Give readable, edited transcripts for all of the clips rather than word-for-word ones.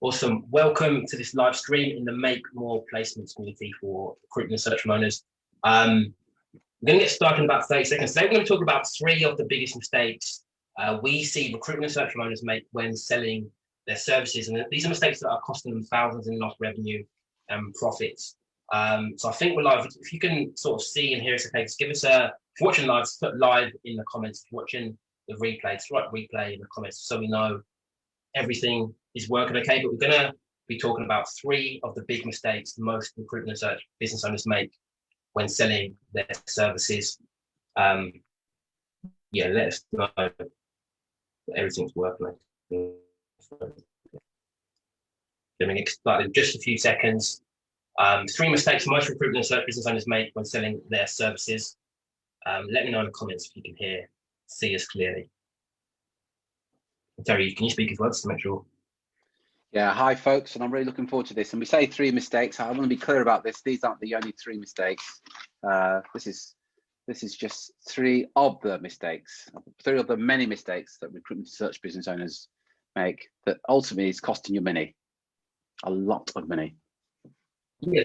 Awesome. Welcome to this live stream in the Make More Placements community for recruitment search owners. I'm going to get started in about 30 seconds. Today, we're going to talk about 3 of the biggest mistakes we see recruitment search owners make when selling their services. And these are mistakes that are costing them thousands in lost revenue and profits. So I think we're live. If you can sort of see and hear us, okay, just give us a, if you're watching live, put live in the comments. If you're watching the replay, just write replay in the comments so we know everything is working okay. But we're going to be talking about 3 of the big mistakes most recruitment search business owners make when selling their services. Yeah, let us know that everything's working. Going to get started in just a few seconds. 3 mistakes most recruitment search business owners make when selling their services. Let me know in the comments if you can see us clearly. Terry, can you speak as well just to make sure? Yeah, hi folks, and I'm really looking forward to this. And we say 3 mistakes. I want to be clear about this. These aren't the only 3 mistakes. This is just 3 of the mistakes, 3 of the many mistakes that recruitment search business owners make that ultimately is costing you money, a lot of money. Yeah.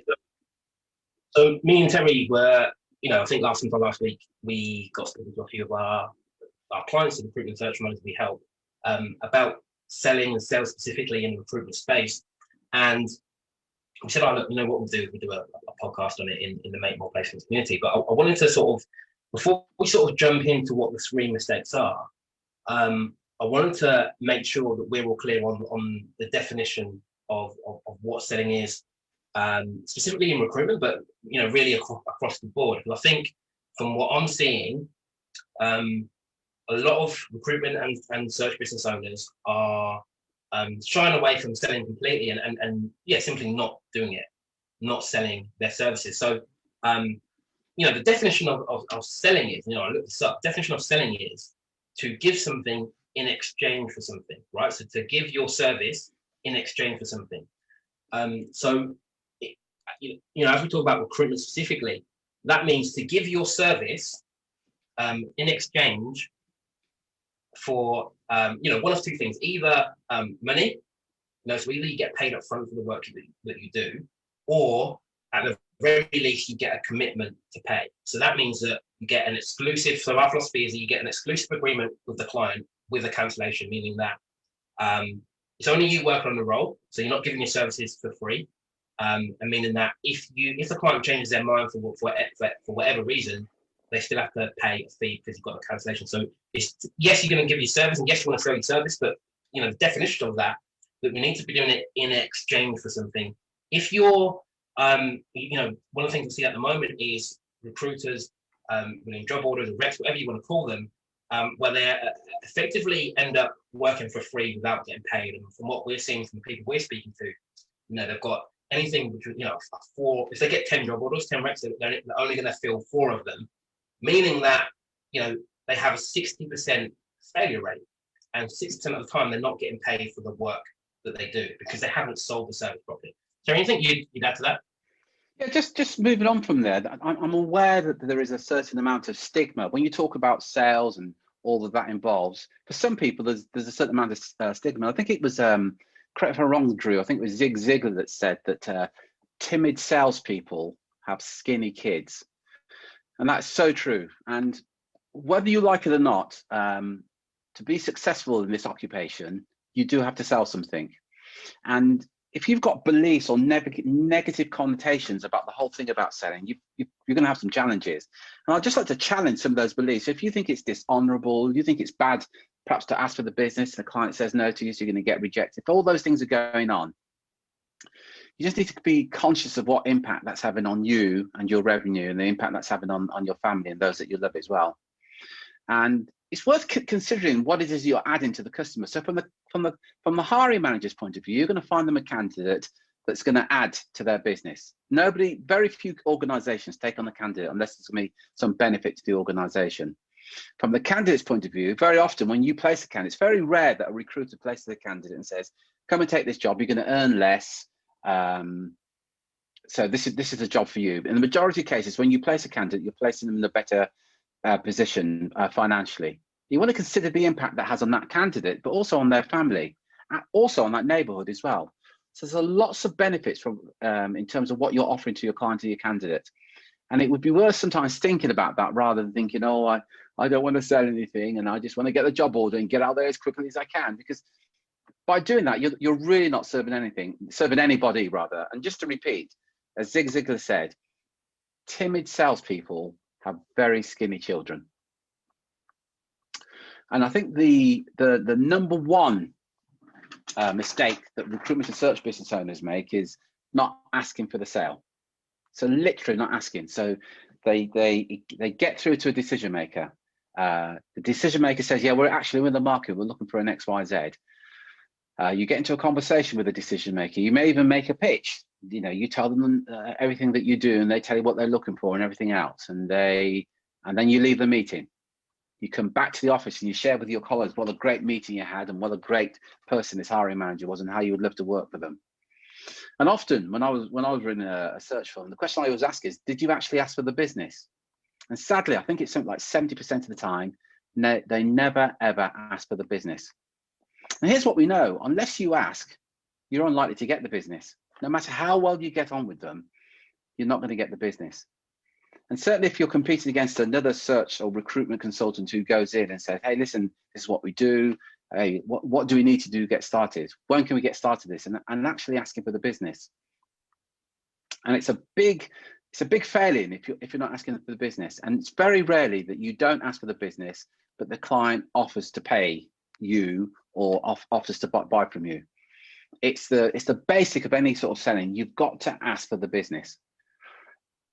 So me and Terry were, I think last week we got speaking to a few of our clients in recruitment search owners we help about selling and sales specifically in the recruitment space. And we said, look, you know what we'll do? We'll do a podcast on it in the Make More Placements community. But I wanted to sort of, before we sort of jump into what the 3 mistakes are, I wanted to make sure that we're all clear on the definition of what selling is, specifically in recruitment, but really across the board. Because I think from what I'm seeing, a lot of recruitment and search business owners are shying away from selling completely and simply not doing it, not selling their services. So, the definition of selling is, I looked this up, definition of selling is to give something in exchange for something, right? So to give your service in exchange for something. So, as we talk about recruitment specifically, that means to give your service in exchange for one of 2 things, either money, so either you get paid up front for the work that you do, or at the very least you get a commitment to pay. So that means that you get an exclusive, so our philosophy is that you get an exclusive agreement with the client with a cancellation, meaning that it's only you working on the role, so you're not giving your services for free, and meaning that if the client changes their mind for whatever reason, they still have to pay a fee because you've got a cancellation. So it's, yes, you're going to give your service, and yes, you want to sell your service, but the definition of that we need to be doing it in exchange for something. If you're, one of the things we see at the moment is recruiters, job orders, recs, whatever you want to call them, where they effectively end up working for free without getting paid. And from what we're seeing from the people we're speaking to, they've got anything between, 4, if they get 10 job orders, 10 recs, they're only going to fill 4 of them. Meaning that, they have a 60% failure rate, and 60% of the time they're not getting paid for the work that they do because they haven't sold the service properly. Is there anything you'd add to that? Yeah, just moving on from there, I'm aware that there is a certain amount of stigma when you talk about sales and all that involves. For some people, there's a certain amount of stigma. I think it was, correct if I'm wrong, Drew, I think it was Zig Ziglar that said that timid salespeople have skinny kids. And that's so true. And whether you like it or not, to be successful in this occupation, you do have to sell something. And if you've got beliefs or negative connotations about the whole thing about selling, you're going to have some challenges. And I'd just like to challenge some of those beliefs. If you think it's dishonorable, you think it's bad, perhaps to ask for the business, and the client says no to you, so you're going to get rejected. If all those things are going on, you just need to be conscious of what impact that's having on you and your revenue, and the impact that's having on your family and those that you love as well. And it's worth considering what it is you're adding to the customer. So from the hiring manager's point of view, you're going to find them a candidate that's going to add to their business. Very few organizations take on a candidate unless there's going to be some benefit to the organization. From the candidate's point of view, very often when you place a candidate, it's very rare that a recruiter places a candidate and says, come and take this job, you're going to earn less. So this is a job for you. In the majority of cases, when you place a candidate, you're placing them in a better position financially. You want to consider the impact that has on that candidate, but also on their family. also on that neighborhood as well. So there's lots of benefits from in terms of what you're offering to your client or your candidate. And it would be worth sometimes thinking about that rather than thinking, oh, I don't want to sell anything and I just want to get the job order and get out there as quickly as I can. Because by doing that, you're really not serving anybody rather. And just to repeat, as Zig Ziglar said, timid salespeople have very skinny children. And I think the number one mistake that recruitment and search business owners make is not asking for the sale. So literally not asking. So they get through to a decision maker. The decision maker says, yeah, we're actually in the market. We're looking for an X, Y, Z. You get into a conversation with a decision maker. You may even make a pitch. You know, you tell them everything that you do and they tell you what they're looking for and everything else. And then you leave the meeting. You come back to the office and you share with your colleagues what a great meeting you had and what a great person this hiring manager was and how you would love to work for them. And often when I was in a search firm, the question I always ask is, did you actually ask for the business? And sadly, I think it's something like 70% of the time, they never, ever ask for the business. And here's what we know, unless you ask, you're unlikely to get the business. No matter how well you get on with them, you're not going to get the business. And certainly if you're competing against another search or recruitment consultant who goes in and says, hey, listen, this is what we do. Hey, what do we need to do to get started? When can we get started this? And actually asking for the business. And it's a big failing if you're not asking for the business. And it's very rarely that you don't ask for the business, but the client offers to pay you or offers to buy from you. It's the basic of any sort of selling. You've got to ask for the business.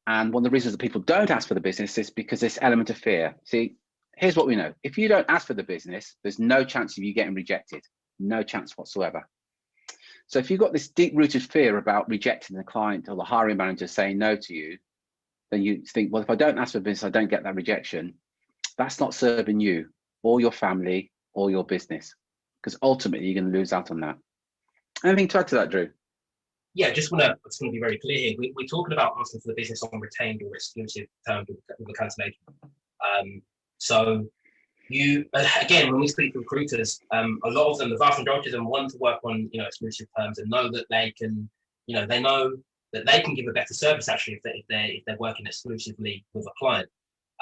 And one of the reasons that people don't ask for the business is because this element of fear. See, here's what we know. If you don't ask for the business, there's no chance of you getting rejected. No chance whatsoever. So if you've got this deep-rooted fear about rejecting the client or the hiring manager saying no to you, then you think, well, if I don't ask for business, I don't get that rejection. That's not serving you or your family or your business, because ultimately you're going to lose out on that. Anything to add to that, Drew? Yeah, just want to be very clear here. We're talking about asking for the business on retained or exclusive terms with the cancellation. So you, again, when we speak to recruiters, a lot of them, the vast majority of them, want to work on exclusive terms and know that they can, they know that they can give a better service actually if they're working exclusively with a client,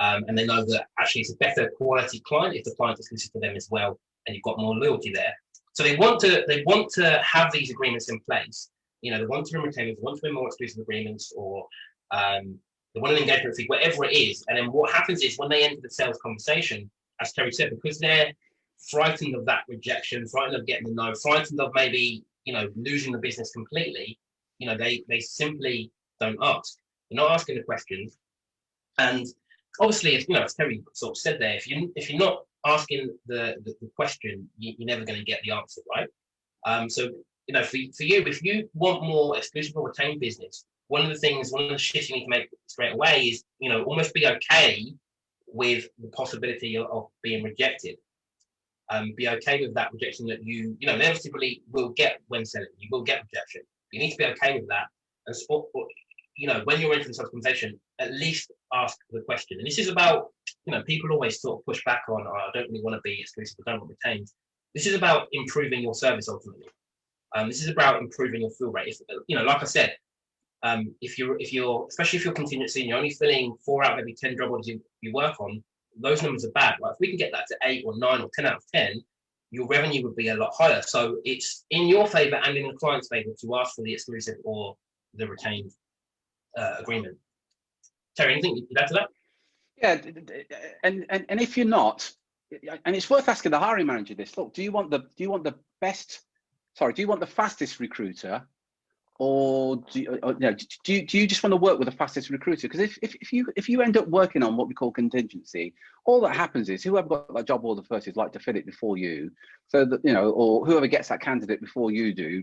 and they know that actually it's a better quality client if the client's exclusive to them as well, and you've got more loyalty there. So they want to have these agreements in place. They want to win retainers, they want to win more exclusive agreements, or they want an engagement fee, whatever it is. And then what happens is when they enter the sales conversation, as Terry said, because they're frightened of that rejection, frightened of getting the no, frightened of maybe losing the business completely, they simply don't ask. They're not asking the questions. And obviously, as Terry sort of said there, if you're not asking the question, you're never going to get the answer, right? So for you, if you want more exclusive or retained business, one of the shifts you need to make straight away is, almost be okay with the possibility of being rejected. Be okay with that rejection that you inevitably will get when selling. You will get rejection. You need to be okay with that. And when you're entering such a conversation, at least ask the question. And this is about, people always sort of push back on, oh, I don't really want to be exclusive, I don't want retained. This is about improving your service ultimately. This is about improving your fill rate. Like I said, if you're especially if you're contingency and you're only filling 4 out of every 10 job orders you work on, those numbers are bad. Like if we can get that to 8 or 9 or 10 out of 10, your revenue would be a lot higher. So it's in your favor and in the client's favor to ask for the exclusive or the retained agreement. Terry, anything you'd add to that? Yeah, and if you're not, and it's worth asking the hiring manager this. Look, do you want the fastest recruiter, or do you just want to work with the fastest recruiter? Because if you end up working on what we call contingency, all that happens is whoever got that job order first is like to fill it before you, so that or whoever gets that candidate before you do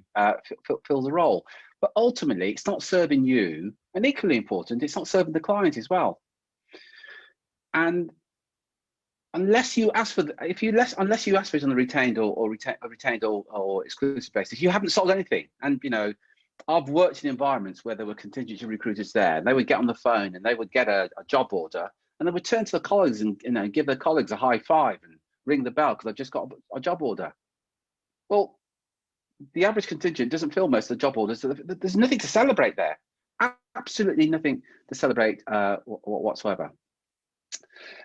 fills the role. But ultimately, it's not serving you, and equally important, it's not serving the client as well. And unless you ask for unless you ask for it on the retained or exclusive basis, you haven't sold anything. And I've worked in environments where there were contingency recruiters there, and they would get on the phone and they would get a job order, and they would turn to the colleagues and give their colleagues a high five and ring the bell because I've just got a job order. Well, the average contingent doesn't fill most of the job orders. So there's nothing to celebrate there. Absolutely nothing to celebrate whatsoever.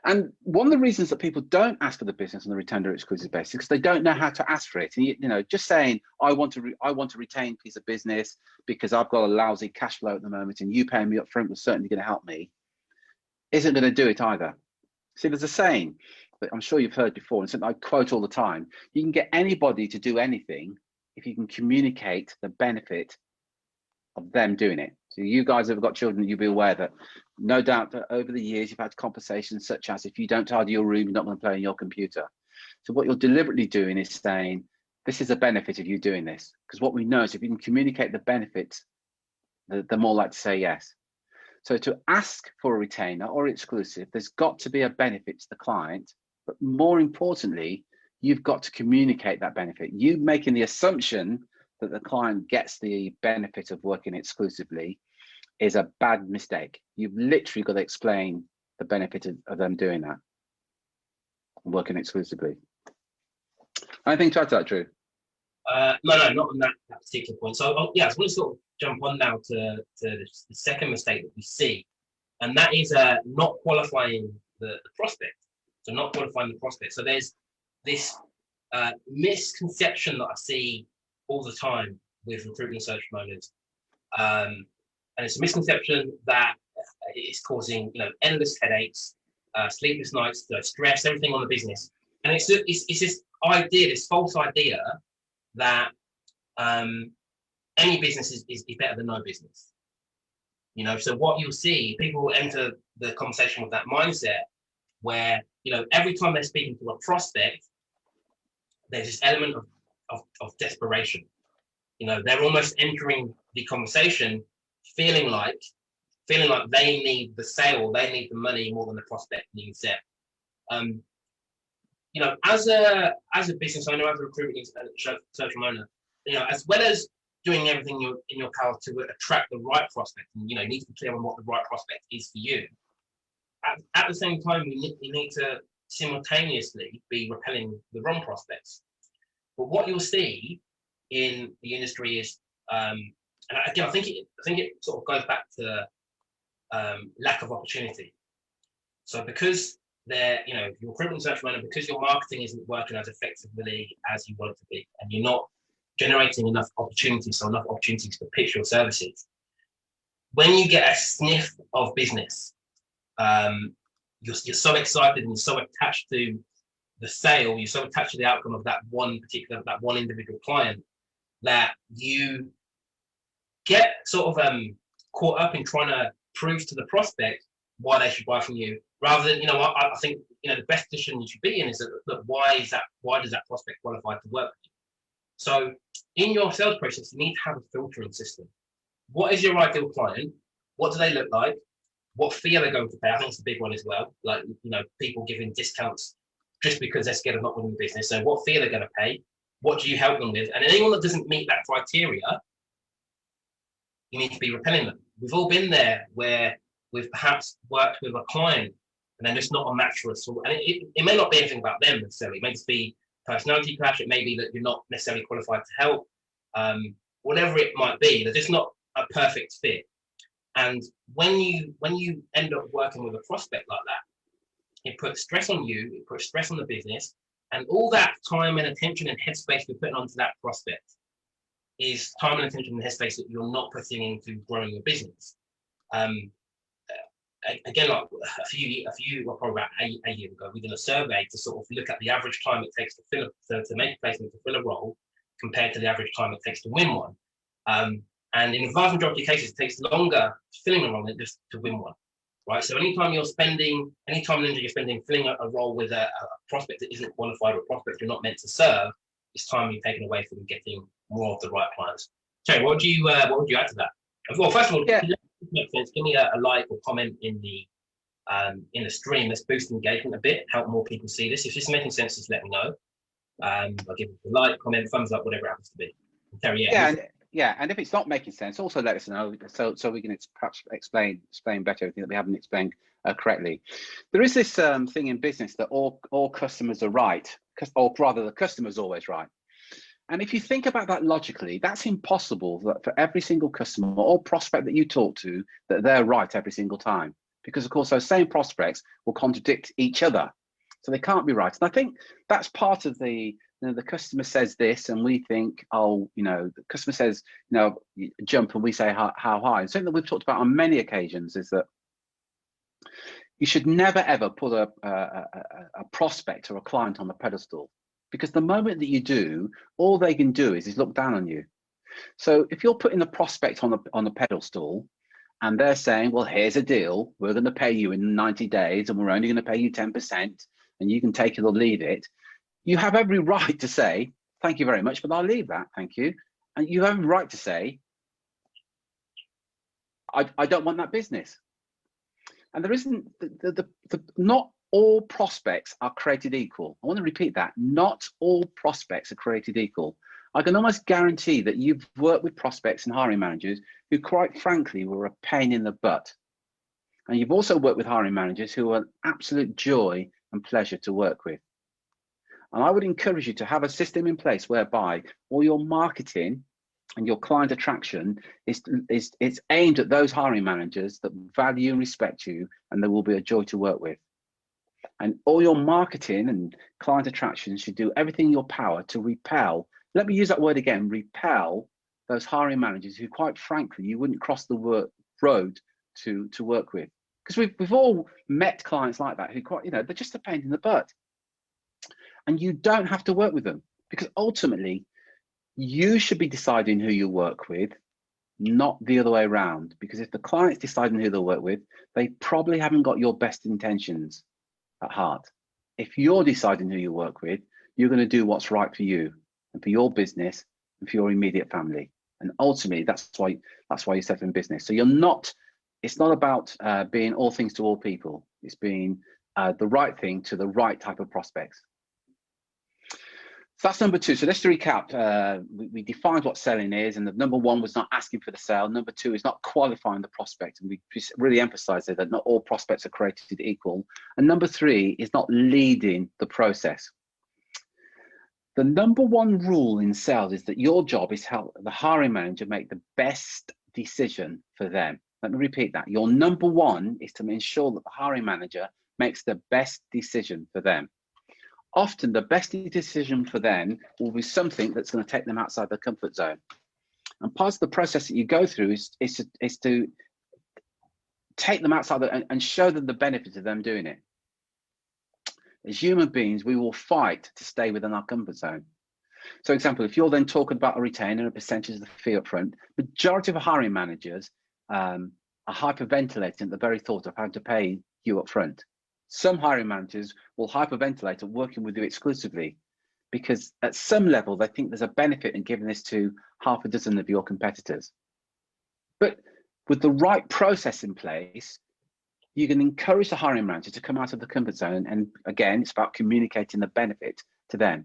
And one of the reasons that people don't ask for the business on a retained or exclusive basis is because they don't know how to ask for it. And you know, just saying I want to retain a piece of business because I've got a lousy cash flow at the moment, and you paying me up front was certainly going to help me, isn't going to do it either. See, there's a saying that I'm sure you've heard before, and something I quote all the time: you can get anybody to do anything if you can communicate the benefit of them doing it. So you guys have got children, you'll be aware that no doubt that over the years you've had conversations such as, if you don't tidy your room, you're not going to play on your computer. So what you're deliberately doing is saying, this is a benefit of you doing this. Because what we know is if you can communicate the benefits, they're more likely to say yes. So to ask for a retainer or exclusive, there's got to be a benefit to the client, but more importantly, you've got to communicate that benefit. You making the assumption that the client gets the benefit of working exclusively is a bad mistake. You've literally got to explain the benefit of them doing that, working exclusively. Anything to add to that, Drew? No, not on that particular point. So yeah, I just want to sort of jump on now to the second mistake that we see, and that is not qualifying the prospect. So not qualifying the prospect. So there's this misconception that I see all the time with recruitment search owners, and it's a misconception that it's causing, you know, endless headaches, sleepless nights, stress, everything on the business. And it's this idea, this false idea that any business is better than no business. You know, so what you'll see, people will enter the conversation with that mindset where, you know, every time they're speaking to a prospect, there's this element of desperation. You know, they're almost entering the conversation feeling like they need the sale, they need the money more than the prospect needs it. You know, as a business owner, as a recruitment search owner, you know, as well as doing everything in your power to attract the right prospect, and you know, you need to be clear on what the right prospect is for you. At the same time, you need to simultaneously be repelling the wrong prospects. But what you'll see in the industry is, and again, I think it sort of goes back to lack of opportunity. So because you know, your recruitment search manager, because your marketing isn't working as effectively as you want it to be, and you're not generating enough opportunities, so enough opportunities to pitch your services. When you get a sniff of business, you're so excited and you're so attached to the sale, you're so attached to the outcome of that one individual client, that you get sort of caught up in trying to prove to the prospect why they should buy from you, rather than, you know, I think, you know, the best position you should be in is that, look, why does that prospect qualify to work with you? So in your sales process, you need to have a filtering system. What is your ideal client? What do they look like? What fee are they going to pay? I think it's a big one as well. Like, you know, people giving discounts just because they're scared of not winning business. So what fee are they going to pay? What do you help them with? And anyone that doesn't meet that criteria, you need to be repelling them. We've all been there where we've perhaps worked with a client and they're just not a match for us. And it may not be anything about them necessarily. It may just be personality clash. It may be that you're not necessarily qualified to help. Whatever it might be, they're just not a perfect fit. And when you end up working with a prospect like that, it puts stress on you, it puts stress on the business, and all that time and attention and headspace you're putting onto that prospect is time and attention and headspace that you're not putting into growing your business. Again, like probably about a year ago, we did a survey to sort of look at the average time it takes to make a placement, to fill a role, compared to the average time it takes to win one. And in the vast majority of cases, it takes longer filling a role than just to win one, right? So anytime you're spending filling a role with a prospect that isn't qualified, or a prospect you're not meant to serve, it's time you're taking away from getting more of the right clients. Terry, what would you add to that? Well, first of all, yeah. Give me a like or comment in the stream. Let's boost engagement a bit, help more people see this. If this is making sense, just let me know. I'll give it a like, comment, thumbs up, whatever it happens to be. Terry, and if it's not making sense, also let us know, so we can perhaps explain better everything that we haven't explained correctly. There is this thing in business that all customers are right, or rather the customer's always right. And if you think about that logically, that's impossible that for every single customer or prospect that you talk to, that they're right every single time. Because of course, those same prospects will contradict each other. So they can't be right. And I think that's part of the, the customer says this and we think, oh, the customer says, jump and we say how high. And something that we've talked about on many occasions is that you should never ever put a prospect or a client on the pedestal, because the moment that you do, all they can do is look down on you. So if you're putting the prospect on the pedestal and they're saying, well, here's a deal, we're going to pay you in 90 days and we're only going to pay you 10% and you can take it or leave it, you have every right to say, thank you very much, but I'll leave that, thank you. And you have a right to say, I don't want that business. And there isn't, not all prospects are created equal. I want to repeat that. Not all prospects are created equal. I can almost guarantee that you've worked with prospects and hiring managers who, quite frankly, were a pain in the butt. And you've also worked with hiring managers who are an absolute joy and pleasure to work with. And I would encourage you to have a system in place whereby all your marketing and your client attraction is aimed at those hiring managers that value and respect you, and they will be a joy to work with. And all your marketing and client attraction should do everything in your power to repel, let me use that word again, repel those hiring managers who, quite frankly, you wouldn't cross the road to work with. Because we've all met clients like that who they're just a pain in the butt. And you don't have to work with them, because ultimately you should be deciding who you work with, not the other way around. Because if the client's deciding who they'll work with, they probably haven't got your best intentions at heart. If you're deciding who you work with, you're going to do what's right for you and for your business and for your immediate family. And ultimately, that's why you're set in business. So it's not about being all things to all people. It's being the right thing to the right type of prospects. So that's number two. So let's recap. We defined what selling is, and the number one was not asking for the sale. Number two is not qualifying the prospect, and we really emphasized that not all prospects are created equal. And number three is not leading the process. The number one rule in sales is that your job is to help the hiring manager make the best decision for them. Let me repeat that. Your number one is to ensure that the hiring manager makes the best decision for them. Often the best decision for them will be something that's going to take them outside their comfort zone. And part of the process that you go through is to take them outside and show them the benefits of them doing it. As human beings, we will fight to stay within our comfort zone. So, example, if you're then talking about a retainer and a percentage of the fee up front, majority of hiring managers are hyperventilating at the very thought of having to pay you up front. Some hiring managers will hyperventilate at working with you exclusively, because at some level they think there's a benefit in giving this to half a dozen of your competitors. But with the right process in place, you can encourage the hiring manager to come out of the comfort zone. And again, it's about communicating the benefit to them.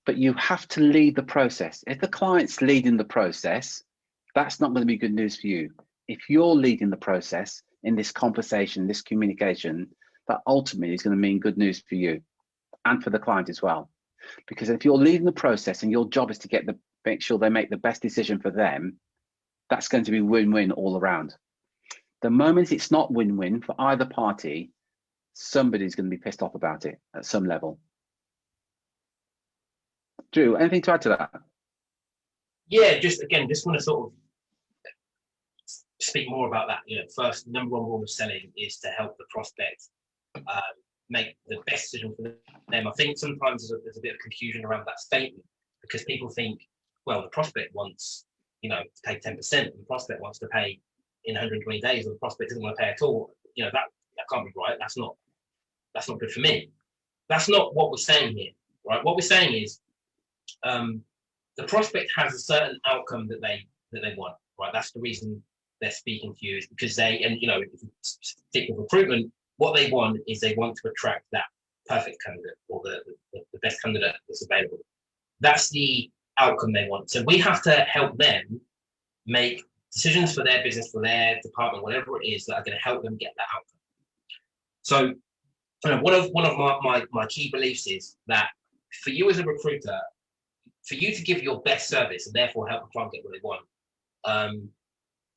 But you have to lead the process. If the client's leading the process, that's not going to be good news for you. If you're leading the process in this conversation, this communication, that ultimately is going to mean good news for you and for the client as well. Because if you're leading the process and your job is to make sure they make the best decision for them, that's going to be win-win all around. The moment it's not win-win for either party, somebody's going to be pissed off about it at some level. Drew, anything to add to that? Yeah, just want to sort of speak more about that. First, number one rule of selling is to help the prospect make the best decision for them. I think sometimes there's a bit of confusion around that statement, because people think, well, the prospect wants, to pay 10%, and the prospect wants to pay in 120 days, and the prospect doesn't want to pay at all. That can't be right. That's not good for me. That's not what we're saying here, right? What we're saying is the prospect has a certain outcome that they want, right? That's the reason they're speaking to you, is because if you stick with recruitment, what they want is they want to attract that perfect candidate, or the best candidate that's available. That's the outcome they want. So we have to help them make decisions for their business, for their department, whatever it is, that are going to help them get that outcome. So one of my key beliefs is that for you as a recruiter, for you to give your best service and therefore help the client get what they want,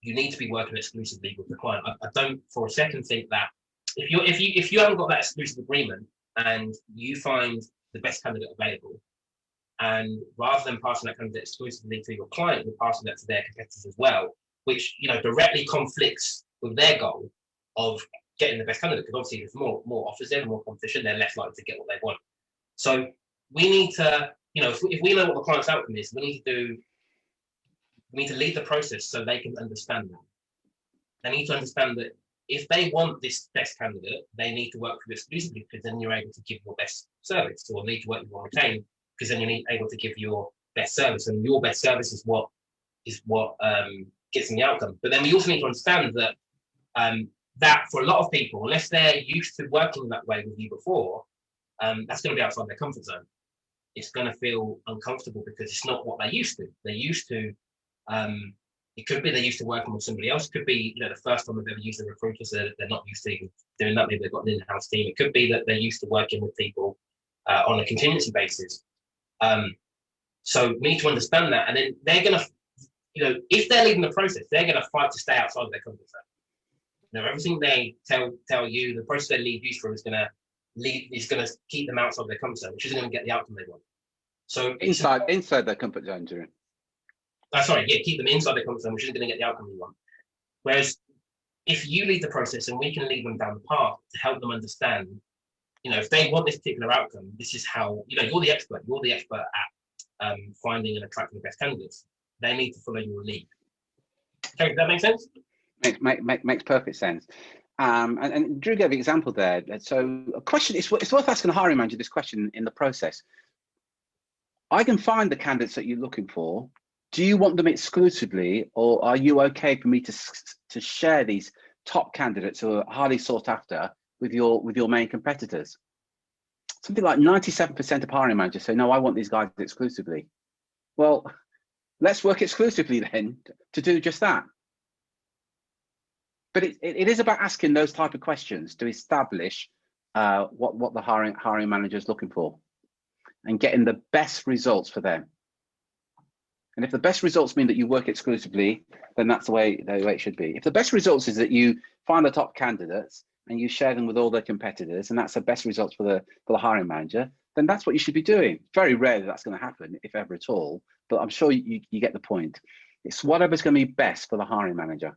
you need to be working exclusively with the client. I don't for a second think that if you haven't got that exclusive agreement and you find the best candidate available, and rather than passing that candidate exclusively to your client, you're passing that to their competitors as well, which directly conflicts with their goal of getting the best candidate. Because obviously, if more offers there, more competition, they're less likely to get what they want. So we need to, if we know what the client's outcome is, we need to lead the process so they can understand that. They need to understand that if they want this best candidate, they need to work with you exclusively, because then you're able to give your best service, or need to work with you on retain, because then you're able to give your best service, and your best service is what gets them the outcome. But then we also need to understand that that for a lot of people, unless they're used to working that way with you before, that's going to be outside their comfort zone. It's going to feel uncomfortable because it's not what they're used to. They're used to, it could be they're used to working with somebody else. It could be, the first time they've ever used a recruiter, so they're not used to doing that. Maybe they've got an in-house team. It could be that they're used to working with people on a contingency basis. So we need to understand that. And then they're going to, if they're leading the process, they're going to fight to stay outside of their comfort zone. Everything they tell you, the process they lead you through is going to keep them outside of their comfort zone, which isn't going to get the outcome they want. So inside their comfort zone, Drew. Keep them inside their comfort zone, which isn't going to get the outcome we want. Whereas if you lead the process and we can lead them down the path to help them understand, if they want this particular outcome, this is how, you're the expert. You're the expert at finding and attracting the best candidates. They need to follow your lead. Okay, does that make sense? Makes perfect sense. And Drew gave an example there. So a question, it's worth asking a hiring manager this question in the process. I can find the candidates that you're looking for. Do you want them exclusively, or are you okay for me to share these top candidates who are highly sought after with your main competitors? Something like 97% of hiring managers say, no, I want these guys exclusively. Well, let's work exclusively then to do just that. But it is about asking those type of questions to establish what the hiring manager is looking for and getting the best results for them. And if the best results mean that you work exclusively, then that's the way it should be. If the best results is that you find the top candidates and you share them with all their competitors, and that's the best results for the hiring manager, then that's what you should be doing. Very rare that that's going to happen, if ever at all, but I'm sure you get the point. It's whatever's going to be best for the hiring manager.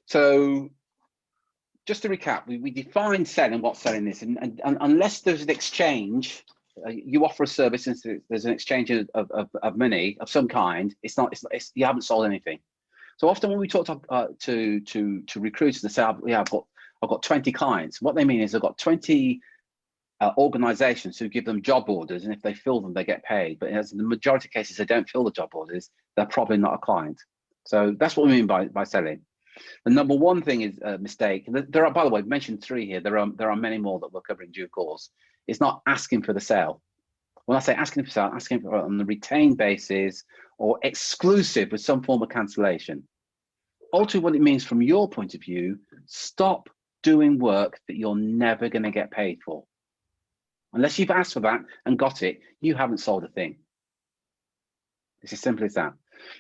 So just to recap, we define selling, what selling is, and unless there's an exchange, you offer a service and there's an exchange of money of some kind, you haven't sold anything. So often when we talk to recruiters, they say, I've got 20 clients. What they mean is they've got 20 organizations who give them job orders, and if they fill them, they get paid. But in the majority of cases, they don't fill the job orders, they're probably not a client. So that's what we mean by selling. The number one thing is a mistake. There are, by the way, mentioned 3 here. There are many more that we'll cover in due course. It's not asking for the sale. When I say asking for sale, asking for it on the retained basis or exclusive with some form of cancellation. Ultimately, what it means from your point of view, stop doing work that you're never going to get paid for. Unless you've asked for that and got it, you haven't sold a thing. It's as simple as that.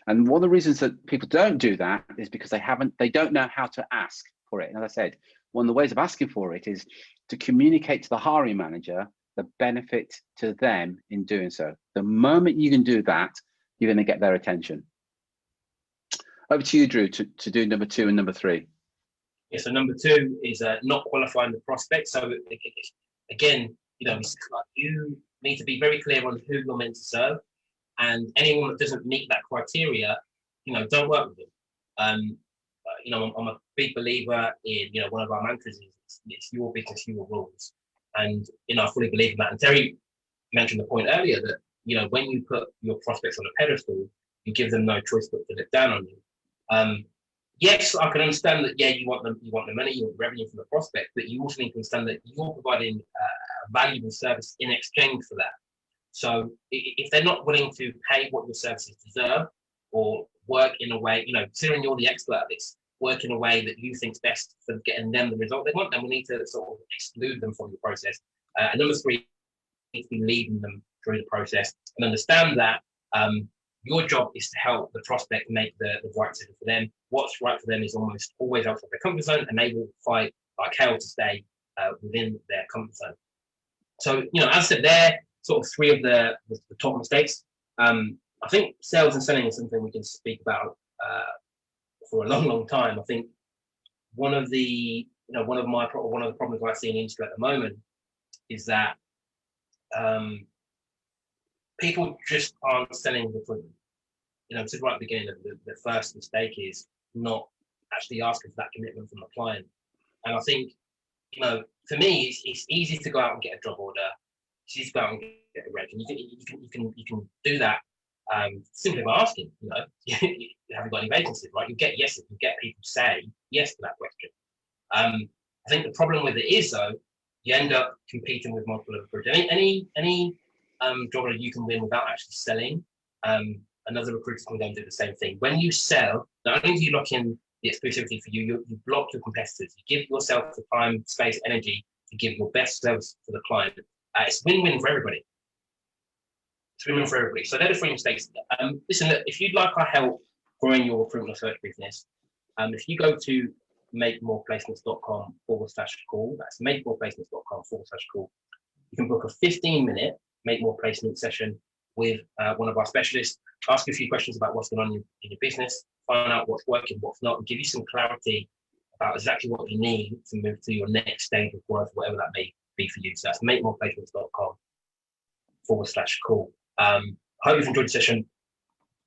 And one of the reasons that people don't do that is because they don't know how to ask for it. And as I said, one of the ways of asking for it is to communicate to the hiring manager the benefit to them in doing so. The moment you can do that, you're going to get their attention. Over to you, Drew, to do number 2 and number 3. Yeah, so number 2 is not qualifying the prospect. So again, you need to be very clear on who you're meant to serve. And anyone that doesn't meet that criteria, don't work with them. I'm a big believer in, one of our mantras is it's your business, your rules. And, I fully believe in that. And Terry mentioned the point earlier that, when you put your prospects on a pedestal, you give them no choice but to look down on you. Yes, I can understand that, you want the money, you want revenue from the prospect, but you also need to understand that you're providing a valuable service in exchange for that. So if they're not willing to pay what your services deserve, or work in a way, considering you're the expert at this, work in a way that you think's best for getting them the result they want, then we need to sort of exclude them from the process. And number 3, you need to be leading them through the process, and understand that your job is to help the prospect make the right decision for them. What's right for them is almost always outside their comfort zone, and they will fight like hell to stay within their comfort zone. So, you know, as I said, they're sort of three of the top mistakes. I think sales and selling is something we can speak about for a long time. I think one of the problems I see in the industry at the moment is that people just aren't selling recruitment. You know, right at the beginning, the first mistake is not actually asking for that commitment from the client. And I think, you know, for me, it's easy to go out and get a job order. It's easy to go out and get a reg, and you can do that simply by asking. You know, you haven't got any vacancies, right? You get yeses, you get people say yes to that question. I think the problem with it is, though, you end up competing with multiple recruiters. Any job order you can win without actually selling. Another recruiter can go and do the same thing. When you sell, not only do you lock in the exclusivity for you, you block your competitors. You give yourself the time, space, energy to give your best service to the client. It's win-win for everybody. It's win-win for everybody. So they're the three mistakes. Listen, if you'd like our help growing your recruitment search business, if you go to makemoreplacements.com/call, that's makemoreplacements.com/call, you can book a 15-minute Make More Placement session with one of our specialists, ask you a few questions about what's going on in your business, find out what's working, what's not, and give you some clarity about exactly what you need to move to your next stage of growth, whatever that may be for you. So that's makemoreplacements.com/call. I hope you've enjoyed the session.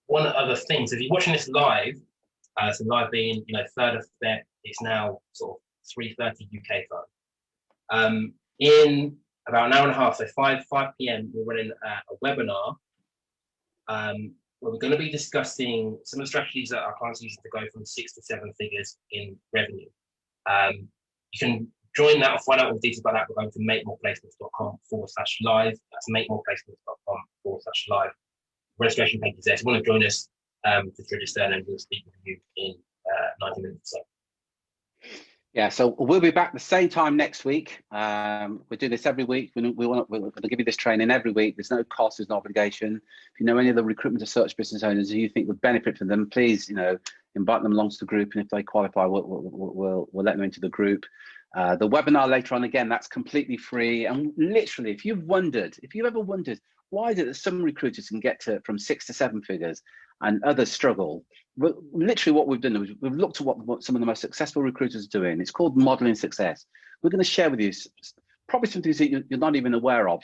One other thing, so if you're watching this live, so live being, you know, 3rd of Feb, it's now sort of 3:30 UK time. In about an hour and a half, so 5 p.m, we're running a webinar where we're going to be discussing some of the strategies that our clients are using to go from 6 to 7 figures in revenue. You can join that or find out all the details about that. We're going to makemoreplacements.com/live. That's makemoreplacements.com/live. Registration page is there. So if you want to join us, just register and we'll speak with you in 90 minutes or so. Yeah, so we'll be back the same time next week. We do this every week. We're going to give you this training every week. There's no cost, there's no obligation. If you know any of the recruitment or search business owners who you think would benefit from them, please, you know, invite them along to the group. And if they qualify, we'll let them into the group. The webinar later on, again, that's completely free. And literally, if you've ever wondered, why is it that some recruiters can get to from 6 to 7 figures and others struggle? Well, literally what we've done is we've looked at what some of the most successful recruiters are doing. It's called modeling success. We're going to share with you probably some things that you're not even aware of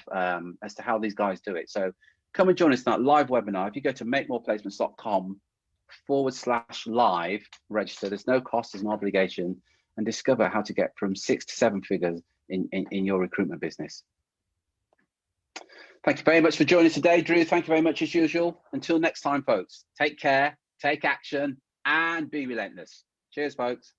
as to how these guys do it. So come and join us in that live webinar. If you go to makemoreplacements.com/live, register. There's no cost, there's no obligation, and discover how to get from 6 to 7 figures in your recruitment business. Thank you very much for joining us today, Drew. Thank you very much as usual. Until next time, folks, take care, take action, and be relentless. Cheers, folks.